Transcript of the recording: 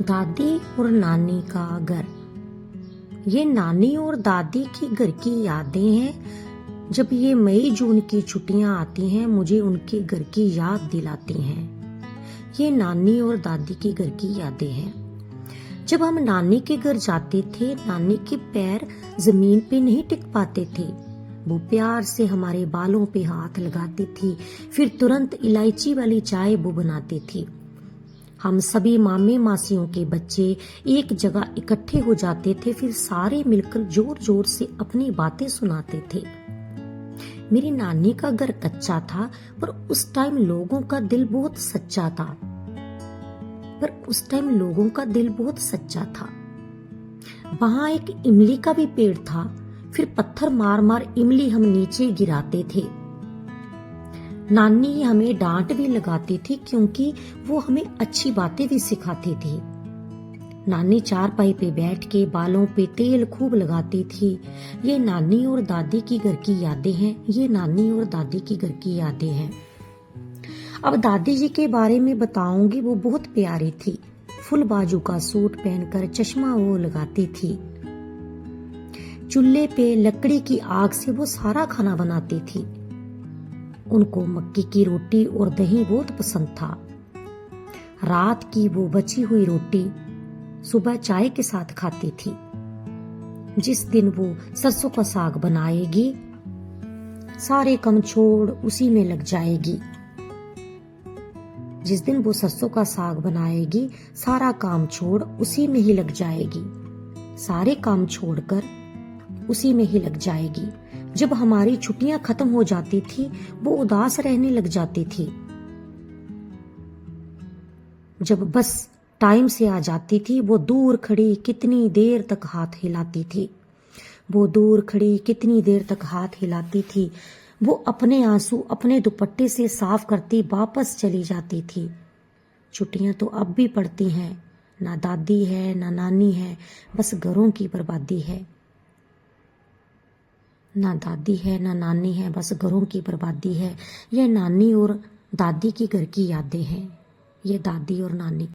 दादी और नानी का घर। ये नानी और दादी की घर की यादें हैं। जब ये मई जून की छुट्टियां आती हैं मुझे उनके घर की याद दिलाती हैं। ये नानी और दादी के घर की यादें हैं। जब हम नानी के घर जाते थे नानी के पैर जमीन पे नहीं टिक पाते थे। वो प्यार से हमारे बालों पे हाथ लगाती थी, फिर तुरंत इलायची वाली चाय वो बनाती थी। हम सभी मामे मासियों के बच्चे एक जगह इकट्ठे हो जाते थे, फिर सारे मिलकर जोर जोर से अपनी बातें सुनाते थे। मेरी नानी का घर कच्चा था पर उस टाइम लोगों का दिल बहुत सच्चा था। वहां एक इमली का भी पेड़ था, फिर पत्थर मार मार इमली हम नीचे गिराते थे। नानी हमें डांट भी लगाती थी क्योंकि वो हमें अच्छी बातें भी सिखाती थी। नानी चारपाई पे बैठ के बालों पे तेल खूब लगाती थी। ये नानी और दादी की घर की यादें हैं। अब दादी जी के बारे में बताऊंगी। वो बहुत प्यारी थी। फुल बाजू का सूट पहनकर चश्मा वो लगाती थी। चूल्हे पे लकड़ी की आग से वो सारा खाना बनाती थी। उनको मक्की की रोटी और दही बहुत पसंद था। रात की वो बची हुई रोटी सुबह चाय के साथ खाती थी। जिस दिन वो सरसों का साग बनाएगी सारे काम छोड़ उसी में लग जाएगी। सारा काम छोड़ उसी में ही लग जाएगी। सारे काम छोड़कर उसी में ही लग जाएगी। जब हमारी छुट्टियां खत्म हो जाती थी वो उदास रहने लग जाती थी। जब बस टाइम से आ जाती थी वो दूर खड़ी कितनी देर तक हाथ हिलाती थी। वो अपने आंसू अपने दुपट्टे से साफ करती वापस चली जाती थी। छुट्टियां तो अब भी पड़ती हैं। ना दादी है ना नानी है, बस घरों की बर्बादी है। यह नानी और दादी की घर की यादें हैं। ये दादी और नानी